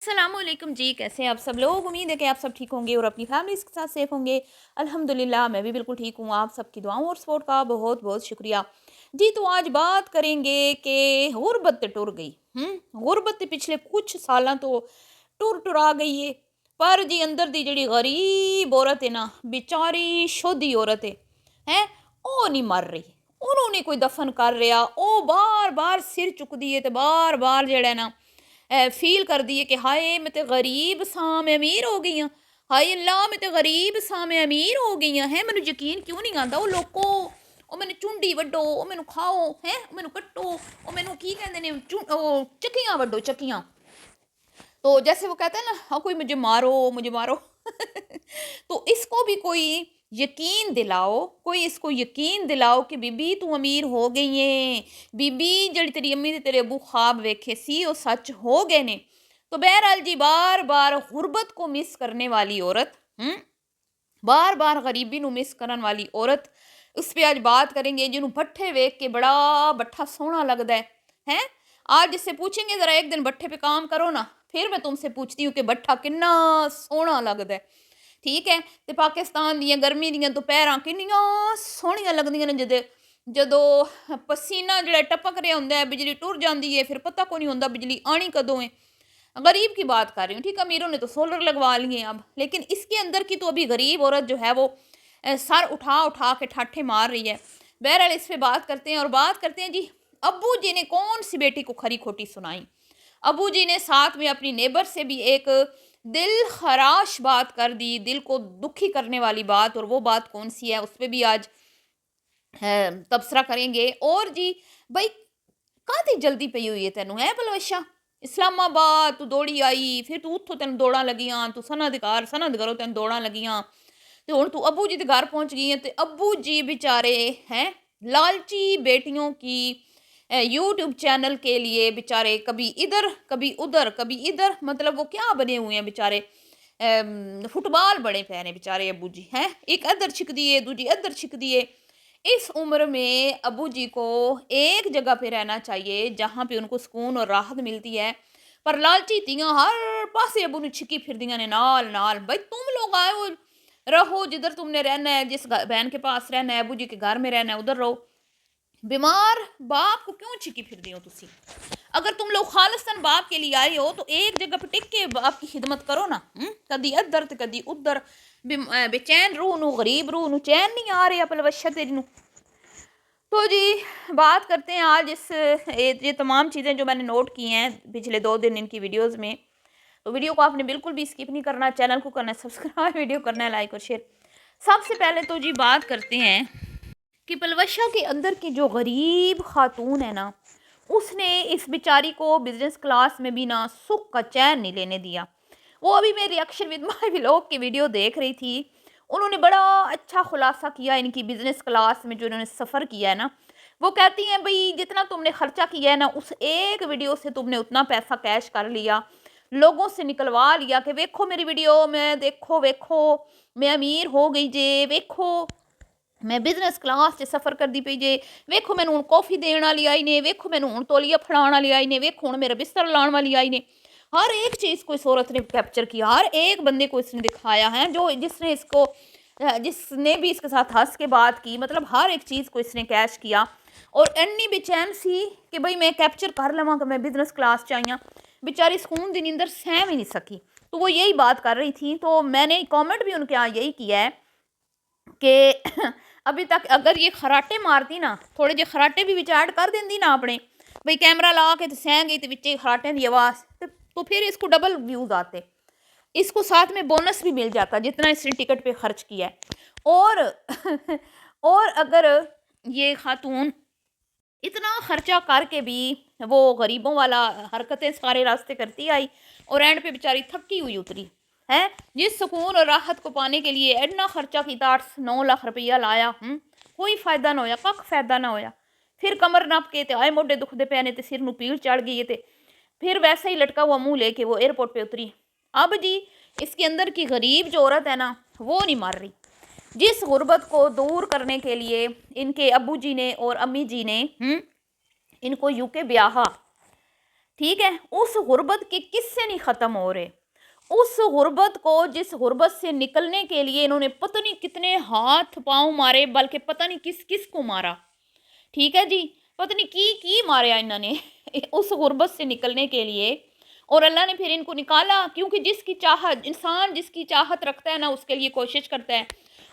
अस्सलाम वालेकुम जी, कैसे हैं आप सब लोग। उम्मीद है कि आप सब ठीक होंगे और अपनी फैमिली के साथ सेफ होंगे। अल्हम्दुलिल्लाह मैं भी बिल्कुल ठीक हूँ। आप सबकी दुआओं और सपोर्ट का बहुत बहुत शुक्रिया जी। तो आज बात करेंगे कि गुरबत टुर गई। गुरबत पिछले कुछ साल तो टुरा गई है, पर जी अंदर दी जी गरीब औरत है ना, बेचारी शोधी औरत है ਉਹ नहीं मर रही। उन्होंने कोई दफन कर रहा, ਉਹ बार बार सिर चुकदी है, तो बार बार जड़ा ना फील कर दी है कि हाय मैं तो गरीब सा, मैं अमीर हो गई हाँ। हाय अल्लाह मैं तो गरीब सा, मैं अमीर हो गई हाँ। है मैनू यकीन क्यों नहीं आता। वो लोगों ਉਹ ਮੈਨੂੰ ਚੁੰਡੀ ਵੱਡੋ, ਉਹ ਮੈਨੂੰ ਖਾਓ, ਹੈ ਮੈਨੂੰ ਕੱਟੋ, ਉਹ ਮੈਨੂੰ ਕੀ ਕਹਿੰਦੇ ਨੇ ਉਹ ਚੱਕੀਆਂ ਵੱਡੋ ਚੱਕੀਆਂ। तो जैसे वो कहते हैं ना, हाँ कोई मुझे मारो मुझे मारो। तो इसको भी कोई यकीन दिलाओ, कोई इसको यकीन दिलाओ कि बीबी तू अमीर हो गई है, बीबी जड़ी तेरी अम्मी ते तेरे अबू ख्वाब वेखे सी वो सच हो गए ने। तो बहरहाल जी बार बार गुरबत को मिस करने वाली औरत, बार बार गरीबी ਨੂੰ मिस करने वाली औरत, उस पर आज बात करेंगे जिन्हों भट्ठे वेख के बड़ा भट्ठा सोहना लगता है। आज जिससे पूछेंगे ज़रा एक दिन भट्ठे पे काम करो ना, फिर मैं तुमसे पूछती हूँ कि भट्ठा कितना सोहना लगता है। ठीक है, तो पाकिस्तान दी गर्मी दी दोपहर किनिया सोहनिया लगदियां ने जदों पसीना जो टपक रहा होंगे, बिजली टुर जाती है, फिर पता को नहीं होंगे बिजली आनी कदों है। गरीब की बात कर रही हूँ, ठीक है, अमीरों ने तो सोलर लगवा लिए अब, लेकिन इसके अंदर की तो अभी गरीब औरत जो है वो सर उठा उठा के ठाठे मार रही है। बहरहाल इस पर बात करते हैं और बात करते हैं जी अब्बू जी ने कौन सी बेटी को खरी खोटी सुनाई। अबू जी ने साथ में अपनी नेबर से भी एक दिल खराश बात कर दी, दिल को दुखी करने वाली बात, और वो बात कौन सी है उस पर भी आज तबसरा करेंगे। और जी भाई काहदी जल्दी पई हुई है तेनू है बलवशा, इस्लामाबाद तू दौड़ी आई, फिर तू उतो तेन दौड़ा लगियां, तू सनद करो तेन दौड़ा लगियां, तो हुण तू अबू जी के घर पहुँच गई है। तो अबू जी बेचारे हैं लालची बेटियों की यूट्यूब चैनल के लिए बेचारे कभी इधर कभी उधर कभी इधर, मतलब वो क्या बने हुए हैं बेचारे, फुटबॉल बड़े फैन है बेचारे अबू जी हैं। एक अदर छिक दिए, दूजी अदर छिक दिए। इस उम्र में अबू जी को एक जगह पे रहना चाहिए जहाँ पे उनको सुकून और राहत मिलती है, पर लालची तियाँ हर पासे अबू ने छिकी फिर दियाँ ने नाल नाल। भाई तुम लोग आए हो, रहो जिधर तुमने रहना है, जिस बहन के पास रहना है, अबू जी के घर में रहना है उधर रहो। बीमार बाप को क्यों छिकी फिर दी हो तुसी? अगर तुम लोग खालिस्तान बाप के लिए आए हो तो एक जगह पर टिक के बाप की खिदमत करो ना। कदी अदर तो कदी उधर, बेचैन रूह नू, गरीब रूह नू चैन नहीं आ रहा पलवशा तेरी नू। तो जी बात करते हैं आज ये तमाम चीज़ें जो मैंने नोट की हैं पिछले 2 दिन इनकी वीडियोज़ में। तो वीडियो को आपने बिल्कुल भी स्किप नहीं करना, चैनल को करना है सब्सक्राइब, वीडियो करना है लाइक और शेयर। सबसे पहले तो जी बात करते हैं कि पलवशा के अंदर की जो गरीब खातून है ना, उसने इस बेचारी को बिजनेस क्लास में भी ना सुख का चैन नहीं लेने दिया। वो अभी मैं रिएक्शन विद माय व्लॉग की वीडियो देख रही थी, उन्होंने बड़ा अच्छा खुलासा किया इनकी बिजनेस क्लास में जो उन्होंने सफ़र किया है ना। वो कहती हैं भाई जितना तुमने खर्चा किया है ना, उस एक वीडियो से तुमने उतना पैसा कैश कर लिया, लोगों से निकलवा लिया कि वेखो मेरी वीडियो में, देखो वेखो मैं अमीर हो गई जे, वेखो मैं बिजनेस क्लास से सफ़र करती पई जे, वेखो मैनू हुण कॉफ़ी देण वाली आई ने, वेखो मैनू हुण तौलिया फड़ाउण वाली आई ने, वेखो हुण मेरा बिस्तर लाउण वाली आई ने। हर एक चीज़ को इस औरत ने कैप्चर किया, हर एक बंदे को इसने दिखाया है, जो जिसने भी इसके साथ हंस के बात की, मतलब हर एक चीज़ को इसने कैश किया। और एनी बेचैन सी कि भाई मैं कैप्चर कर लवां कि मैं बिजनेस क्लास च आई हाँ, बेचारी सुकून दी नींदर सह भी नहीं सकी। तो वो यही बात कर रही थी, तो मैंने कॉमेंट भी उनके यहाँ यही किया है कि अभी तक अगर ये खराटे मारती ना, थोड़े जे खराटे भी विचार कर देंदी ना अपने, भाई कैमरा ला के तो सह गई तो विच खराटे की आवाज़, तो फिर इसको डबल व्यूज़ आते, इसको साथ में बोनस भी मिल जाता जितना इसने टिकट पे खर्च किया है। और और अगर ये खातून इतना खर्चा करके भी वो गरीबों वाला हरकतें सारे रास्ते करती आई और एंड पे बेचारी थकी हुई उतरी है। जिस सुकून और राहत को पाने के लिए इतना खर्चा किया, 8-9 लाख रुपया लाया, कोई फायदा ना होया, कख फायदा ना होया। फिर कमर नप के ते आए मोढे दुखते पे ने, ते सिर नू पीड़ चढ़ गई है, फिर वैसे ही लटका हुआ मुँह लेके वो एयरपोर्ट पे उतरी। अब जी इसके अंदर की गरीब जो औरत है ना, वो नहीं मर रही। जिस गुर्बत को दूर करने के लिए इनके अब्बू जी ने और अम्मी जी ने इनको यूके ब्याहा, ٹھیک ہے، اس غربت کے قصے نہیں ختم ہو رہے، اس غربت کو، جس غربت سے نکلنے کے لیے انہوں نے پتہ نہیں کتنے ہاتھ پاؤں مارے، بلکہ پتہ نہیں کس کس کو مارا، ٹھیک ہے جی، پتہ نہیں کی مارا انہوں نے اس غربت سے نکلنے کے لیے، اور اللہ نے پھر ان کو نکالا، کیونکہ جس کی چاہت، انسان جس کی چاہت رکھتا ہے نا اس کے لیے کوشش کرتا ہے،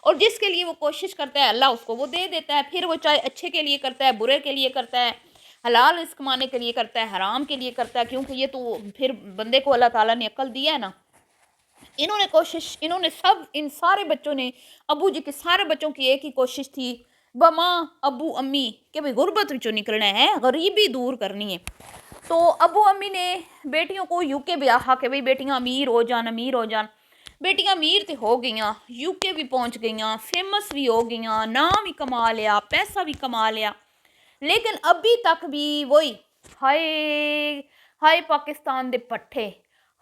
اور جس کے لیے وہ کوشش کرتا ہے اللہ اس کو وہ دے دیتا ہے، پھر وہ چاہے اچھے کے لیے کرتا ہے، برے کے لیے کرتا ہے، حلال رزق کمانے کے لیے کرتا ہے، حرام کے لیے کرتا ہے، کیونکہ یہ تو پھر بندے کو اللہ تعالیٰ نے عقل دیا ہے نا۔ انہوں نے کوشش، انہوں نے سب، ان سارے بچوں نے، ابو جی کے سارے بچوں کی ایک ہی کوشش تھی، بماں ابو امی، کہ بھئی غربت وچوں نکلنا ہے، غریبی دور کرنی ہے۔ تو ابو امی نے بیٹیوں کو یو کے بیاہا کہ بھئی بیٹیاں امیر ہو جان، امیر ہو جان، بیٹیاں امیر تے ہو گئیاں، یو کے بھی پہنچ گئیاں، فیمس بھی ہو گئیاں، نام بھی کما لیا، پیسہ بھی کما لیا، لیکن ابھی تک بھی وہی ہائے ہائے پاکستان دے پٹھے،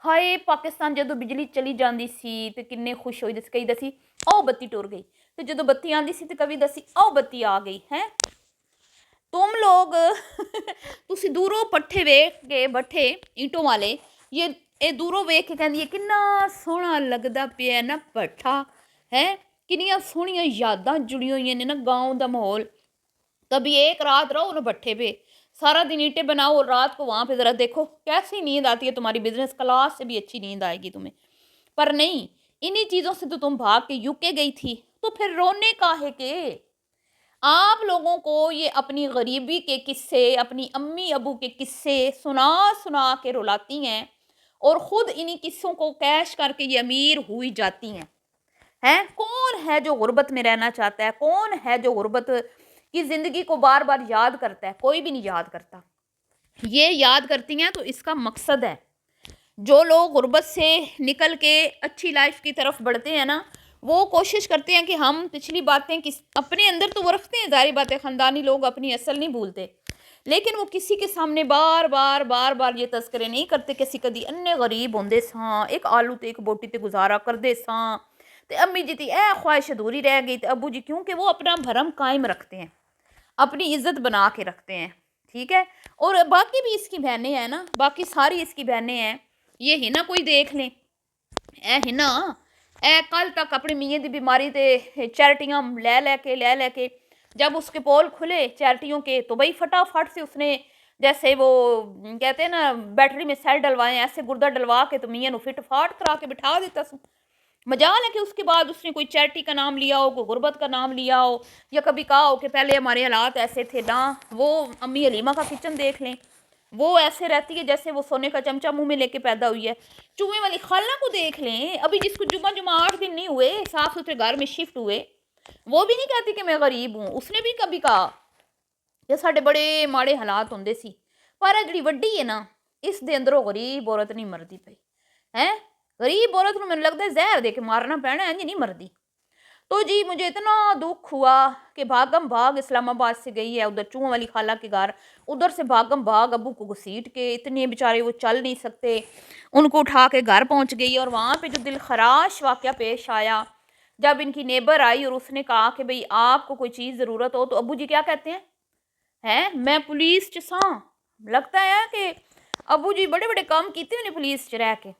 ہائے پاکستان جدو بجلی چلی جاندی سی تے کنے خوش ہوئی دسی، کئی دسی او بتی ٹر گئی، تے جدو بتی آندی سی تے کبھی دسی او بتی آ گئی ہے۔ تم لوگ تسی دوروں پٹھے ویکھ کے بٹھے اینٹوں والے، یہ دوروں ویکھ کے کہندی ہے کنا سوہنا لگدا پیا نا پٹھا ہے، کنیاں سوہنیاں یاداں جڑی ہوئی نے نا گاؤں دا ماحول۔ کبھی ایک رات رہو نا بٹھے پہ، سارا دن اینٹیں بناؤ اور رات کو وہاں پہ ذرا دیکھو کیسی نیند آتی ہے، تمہاری بزنس کلاس سے بھی اچھی نیند آئے گی تمہیں، پر نہیں، انہی چیزوں سے تو تم بھاگ کے یو کے گئی تھی، تو پھر رونے کا ہے کہ آپ لوگوں کو یہ اپنی غریبی کے قصے، اپنی امی ابو کے قصے سنا سنا کے رلاتی ہیں، اور خود انہی قصوں کو کیش کر کے یہ امیر ہوئی جاتی ہیں۔ کون ہے جو غربت میں رہنا چاہتا ہے؟ کون ہے جو غربت کی زندگی کو بار بار یاد کرتا ہے؟ کوئی بھی نہیں یاد کرتا۔ یہ یاد کرتی ہیں تو اس کا مقصد ہے، جو لوگ غربت سے نکل کے اچھی لائف کی طرف بڑھتے ہیں نا، وہ کوشش کرتے ہیں کہ ہم پچھلی باتیں اپنے اندر تو وہ رکھتے ہیں، ظاہری باتیں خاندانی لوگ اپنی اصل نہیں بھولتے، لیکن وہ کسی کے سامنے بار بار بار بار یہ تذکرے نہیں کرتے کہ اسی کدی انے غریب ہوندے ساں، ایک آلو تے ایک بوٹی تے گزارا کردے ساں، تے امی جی تی اے خواہش ادھوری رہ گئی، تے ابو جی، کیونکہ وہ اپنا بھرم قائم رکھتے ہیں، اپنی عزت بنا کے رکھتے ہیں، ٹھیک ہے۔ اور باقی بھی اس کی بہنیں ہیں نا، باقی ساری اس کی بہنیں ہیں، یہ ہی نا کوئی دیکھ لیں، اے ہی نا، اے کل تک اپنی میاں دی بیماری تے چیریٹیاں لے کے جب اس کے پول کھلے چیریٹیوں کے، تو بھائی فٹافٹ سے اس نے، جیسے وہ کہتے ہیں نا بیٹری میں سیل ڈلوائے، ایسے گردہ ڈلوا کے تو میاں نو فٹ فاٹ کرا کے بٹھا دیتا سو۔ مجال ہے کہ اس کے بعد اس نے کوئی چیریٹی کا نام لیا ہو، کوئی غربت کا نام لیا ہو، یا کبھی کہا ہو کہ پہلے ہمارے حالات ایسے تھے نا۔ وہ امی حلیمہ کا کچن دیکھ لیں، وہ ایسے رہتی ہے جیسے وہ سونے کا چمچہ منہ میں لے کے پیدا ہوئی ہے۔ چوہے والی خالہ کو دیکھ لیں، ابھی جس کو جمعہ 8 دن نہیں ہوئے صاف ستھرے گھر میں شفٹ ہوئے، وہ بھی نہیں کہتی کہ میں غریب ہوں، اس نے بھی کبھی کہا کہ ساڈے بڑے ماڑے حالات ہوندے سی، پر جڑی وڈی ہے نا، اس دے اندروں غریب عورت نہیں مردی پئی ہے، غریب عورت نو مجھے لگتا ہے زہر دے کے مارنا پینا ہے، نہیں مردی۔ تو جی مجھے اتنا دکھ ہوا کہ بھاگم بھاگ اسلام آباد سے گئی ہے ادھر چوہوں والی خالہ کے گھر، ادھر سے بھاگم بھاگ ابو کو گھسیٹ کے، اتنے بیچارے وہ چل نہیں سکتے، ان کو اٹھا کے گھر پہنچ گئی، اور وہاں پہ جو دل خراش واقعہ پیش آیا، جب ان کی نیبر آئی اور اس نے کہا کہ بھئی آپ کو کوئی چیز ضرورت ہو، تو ابو جی کیا کہتے ہیں میں پولیس چ ساں، لگتا ہے کہ ابو جی بڑے بڑے کام کیتے انہیں پولیس چ رہ کے،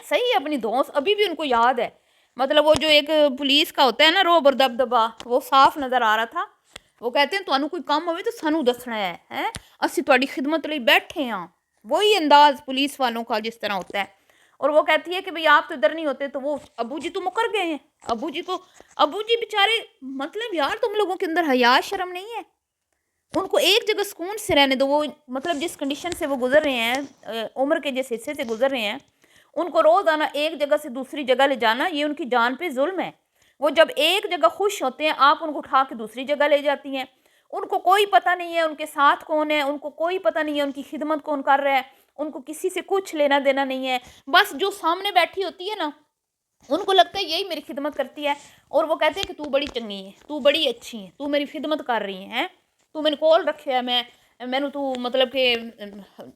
صحیح، اپنی دوست ابھی بھی ان کو یاد ہے، مطلب وہ جو ایک پولیس کا ہوتا ہے نا روب اور دبدبا، وہ صاف نظر آ رہا تھا، وہ کہتے ہیں تانوں کوئی کام ہوئے تو سانوں دسنا ہے اسی تہاڈی خدمت لئی بیٹھے ہاں، وہی انداز پولیس والوں کا جس طرح ہوتا ہے۔ اور وہ کہتی ہے کہ بھئی آپ تو ادھر نہیں ہوتے، تو وہ ابو جی تو مکر گئے ہیں، ابو جی بیچارے، مطلب یار تم لوگوں کے اندر حیا شرم نہیں ہے، ان کو ایک جگہ سکون سے رہنے دو، وہ مطلب جس کنڈیشن سے وہ گزر رہے ہیں، عمر کے جس حصے سے گزر رہے ہیں، ان کو روز آنا ایک جگہ سے دوسری جگہ لے جانا، یہ ان کی جان پہ ظلم ہے۔ وہ جب ایک جگہ خوش ہوتے ہیں، آپ ان کو اٹھا کے دوسری جگہ لے جاتی ہیں، ان کو کوئی پتہ نہیں ہے ان کے ساتھ کون ہے، ان کو کوئی پتہ نہیں ہے ان کی خدمت کون کر رہا ہے، ان کو کسی سے کچھ لینا دینا نہیں ہے، بس جو سامنے بیٹھی ہوتی ہے نا، ان کو لگتا ہے یہی میری خدمت کرتی ہے، اور وہ کہتے ہیں کہ تو بڑی چنگی ہے، تو بڑی اچھی ہے، تو میری خدمت کر رہی ہے، تو میں نے کول رکھے ہے، میں تو مطلب کہ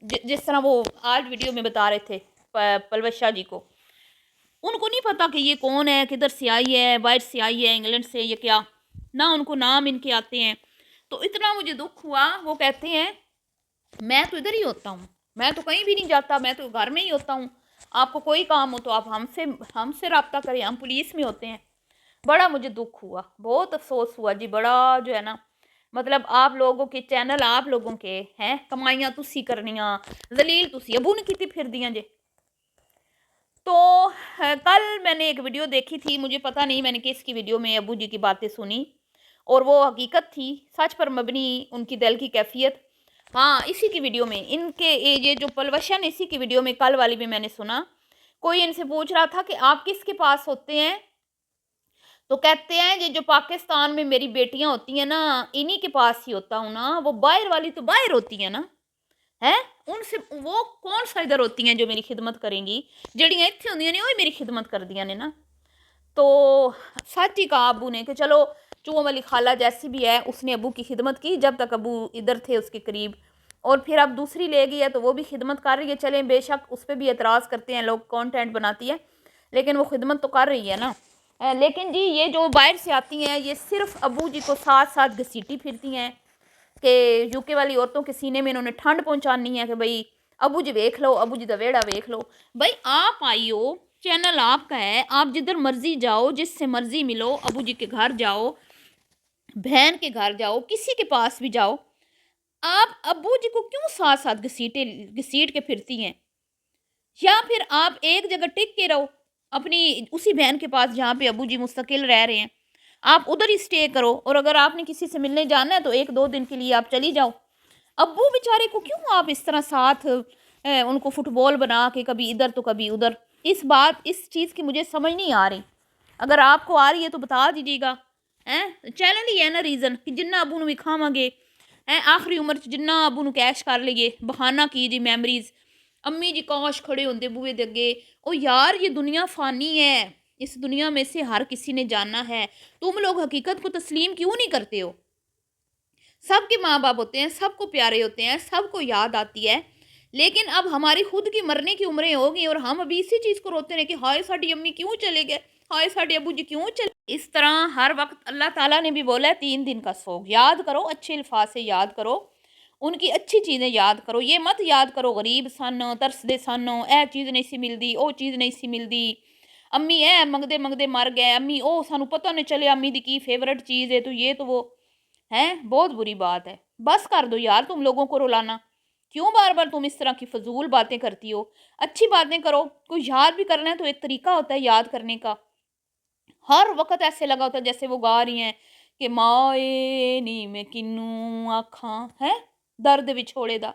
جس طرح وہ آج ویڈیو میں بتا رہے تھے پلوش شاہ جی کو، ان کو نہیں پتا کہ یہ کون ہے، کدھر سے آئی ہے، باہر سے آئی ہے، انگلینڈ سے، یہ کیا، نہ ان کو نام ان کے آتے ہیں۔ تو اتنا مجھے دکھ ہوا، وہ کہتے ہیں میں تو ادھر ہی ہوتا ہوں، मैं तो कहीं भी नहीं जाता, मैं तो घर में ही होता हूँ। आपको कोई काम हो तो आप हमसे रब्ता करें, हम पुलिस में होते हैं। बड़ा मुझे दुख हुआ, बहुत अफसोस हुआ जी, बड़ा जो है ना, मतलब आप लोगों के चैनल आप लोगों के हैं, कमाइयां तुसी करनियां, जलील तुसी अबू ने की फिर दियां जे। तो कल मैंने एक वीडियो देखी थी, मुझे पता नहीं मैंने किसकी वीडियो में अबू जी की बातें सुनी, और वो हकीकत थी, सच पर मबनी उनकी दिल की कैफियत। हाँ, इसी की वीडियो में इनके ये जो पलवशन, इसी की वीडियो में कल वाली भी मैंने सुना। कोई इनसे पूछ रहा था कि आप किसके पास होते हैं, तो कहते हैं ये जो पाकिस्तान में मेरी बेटियां होती हैं ना, इन्हीं के पास ही होता हूँ ना, वो बाहर वाली तो बाहर होती है ना, हैं उनसे वो कौन सा इधर होती हैं जो मेरी खिदमत करेंगी, जड़ियाँ इतने होंदियां ने वही मेरी खिदमत कर दिया ने ना। तो सच ही कहा अबू ने कि चलो चूहों वाली खाला जैसी भी है, उसने अबू की खिदमत की जब तक अबू इधर थे उसके करीब, और फिर अब दूसरी ले गई है तो वो भी खिदमत कर रही है। चलें, बेशक उस पर भी एतराज़ करते हैं लोग, कंटेंट बनाती है, लेकिन वो खिदमत तो कर रही है ना। लेकिन जी ये जो बाहर से आती हैं, ये सिर्फ अबू जी को साथ साथ घसीटी फिरती हैं कि यूके वाली औरतों के सीने में इन्होंने ठंड पहुंचानी है कि भाई अबू जी देख लो, अबू जी का वेड़ा देख लो। भाई आप आई हो, चैनल आपका है, आप जिधर मर्जी जाओ, जिससे मर्जी मिलो, अबू जी के घर जाओ, बहन के घर जाओ, किसी के पास भी जाओ, आप अबू जी को क्यों साथ साथ घसीट के फिरती हैं? या फिर आप एक जगह टिक के रहो अपनी उसी बहन के पास जहाँ पे अबू जी मुस्तकिल रह रहे हैं, आप उधर ही स्टे करो, और अगर आपने किसी से मिलने जाना है तो एक दो दिन के लिए आप चली जाओ। अब्बू बेचारे को क्यों आप इस तरह साथ उनको फुटबॉल बना के कभी इधर तो कभी उधर, इस चीज़ की मुझे समझ नहीं आ रही। अगर आपको आ रही है तो बता दीजिएगा। हैं चैनल ही है ना रीज़न कि जिन्ना अबू ਨੂੰ ਵਿਖਾਵਾਂਗੇ, हैं आखिरी उम्र च जिन्ना अबू ਨੂੰ कैश कर ਲਈਏ, बहाना की जी मैमरीज। अम्मी जी काश खड़े होंदे बूहे दे अगे, ओ यार ये दुनिया फ़ानी है, इस दुनिया में से हर किसी ने जाना है, तुम लोग हकीकत को तस्लीम क्यों नहीं करते हो? सबके माँ बाप होते हैं, सबको प्यारे होते हैं, सबको याद आती है, लेकिन अब हमारी खुद की मरने की उम्रें हो गई और हम अभी इसी चीज़ को रोते रहे कि हाय साड़ी अम्मी क्यों चले गए, हाय साड़ी अबू जी क्यों चले। इस तरह हर वक्त अल्लाह ताला ने भी बोला है 3 दिन का सोग, याद करो, अच्छे अल्फाज से याद करो, उनकी अच्छी चीज़ें याद करो, ये मत याद करो गरीब सन, तरसदे सन, ए चीज़ नहीं सी मिलती, ओ चीज़ नहीं सी मिलती, अम्मी ए मंगदे मंगदे मर गए, अम्मी ओ सानू पता नहीं चले अम्मी दी की फेवरेट चीज़ है, तो ये तो वो है, बहुत बुरी बात है। बस कर दो यार तुम लोगों को रुलाना, क्यों बार बार तुम इस तरह की फजूल बातें करती हो? अच्छी बातें करो, कोई याद भी करना है तो एक तरीका होता है याद करने का। हर वक्त ऐसे लगा होता है जैसे वो गा रही हैं कि माए नी मैं किन्नू आखा है दर्द विछोड़े दा।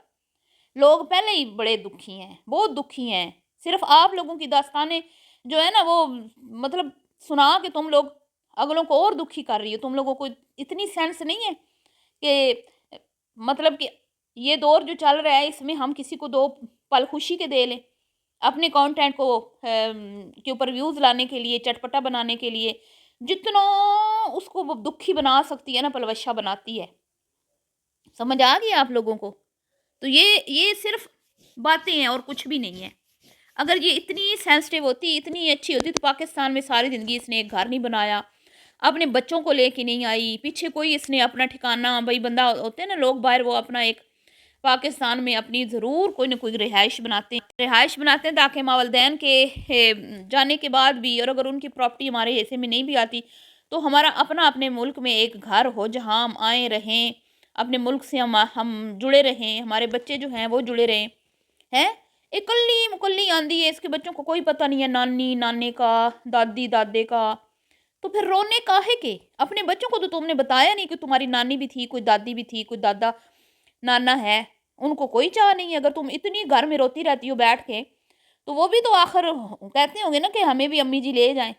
लोग पहले ही बड़े दुखी हैं, बहुत दुखी हैं। सिर्फ आप लोगों की दास्तानें जो है ना वो मतलब सुना के तुम लोग अगलों को और दुखी कर रही हो। तुम लोगों को इतनी सेंस नहीं है कि मतलब कि ये दौर जो चल रहा है इसमें हम किसी को 2 पल खुशी के दे लें। अपने कंटेंट को के ऊपर व्यूज़ लाने के लिए, चटपटा बनाने के लिए, जितना उसको वो दुखी बना सकती है ना पलवशा बनाती है। समझ आ गई आप लोगों को? तो ये सिर्फ बातें हैं और कुछ भी नहीं है। अगर ये इतनी सेंसिटिव होती, इतनी अच्छी होती तो पाकिस्तान में सारी ज़िंदगी इसने एक घर नहीं बनाया, अपने बच्चों को लेके नहीं आई, पीछे कोई इसने अपना ठिकाना भाई बंदा होते हैं ना लोग बाहर वो अपना एक पाकिस्तान में अपनी ज़रूर कोई ना कोई रिहाइश बनाते हैं ताकि मावलदैन के जाने के बाद भी और अगर उनकी प्रॉपर्टी हमारे हिस्से में नहीं भी आती तो हमारा अपना अपने मुल्क में एक घर हो जहाँ हम आए रहें, अपने मुल्क से हम जुड़े रहें, हमारे बच्चे जो हैं वो जुड़े रहें। हैं इकल्ली मुकल्ली आंदी है, इसके बच्चों को कोई पता नहीं है नानी नाने का, दादी दादे का, तो फिर रोने काहे के? अपने बच्चों को तो तुमने बताया नहीं कि तुम्हारी नानी भी थी, कोई दादी भी थी, कोई दादा नाना है, उनको कोई चाह नहीं है। अगर तुम इतनी घर में रोती रहती हो बैठ के, तो वो भी तो आखिर कहते होंगे ना कि हमें भी अम्मी जी ले जाएं।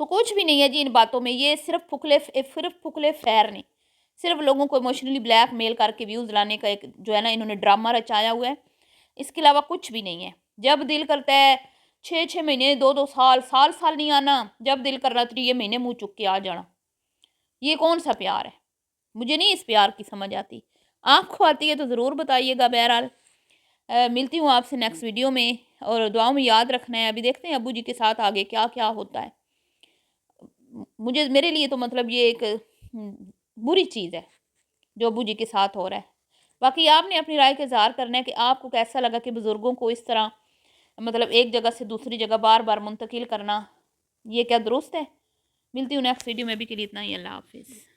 तो कुछ भी नहीं है जी इन बातों में, ये सिर्फ फुकले फैर ने सिर्फ लोगों को इमोशनली ब्लैकमेल करके व्यूज़ लाने का एक जो है ना इन्होंने ड्रामा रचाया हुआ है, इसके अलावा कुछ भी नहीं है। जब दिल करता है 6-6 महीने, 2-2 साल, साल नहीं आना, जब दिल कर रहा 3 महीने मुँह चुक के आ जाना, ये कौन सा प्यार है? मुझे नहीं इस प्यार की समझ आती। आपको आती है तो ज़रूर बताइएगा। बहरहाल मिलती हूँ आपसे नेक्स्ट वीडियो में और दुआओं में याद रखना है। अभी देखते हैं अब्बू जी के साथ आगे क्या क्या होता है। मुझे मेरे लिए तो मतलब ये एक बुरी चीज़ है जो अब्बू जी के साथ हो रहा है। باقی آپ نے اپنی رائے کا اظہار کرنا ہے کہ آپ کو کیسا لگا کہ بزرگوں کو اس طرح مطلب ایک جگہ سے دوسری جگہ بار بار منتقل کرنا، یہ کیا درست ہے؟ ملتی ہوں نیکسٹ ویڈیو میں، بھی کے لیے اتنا ہی، اللہ حافظ۔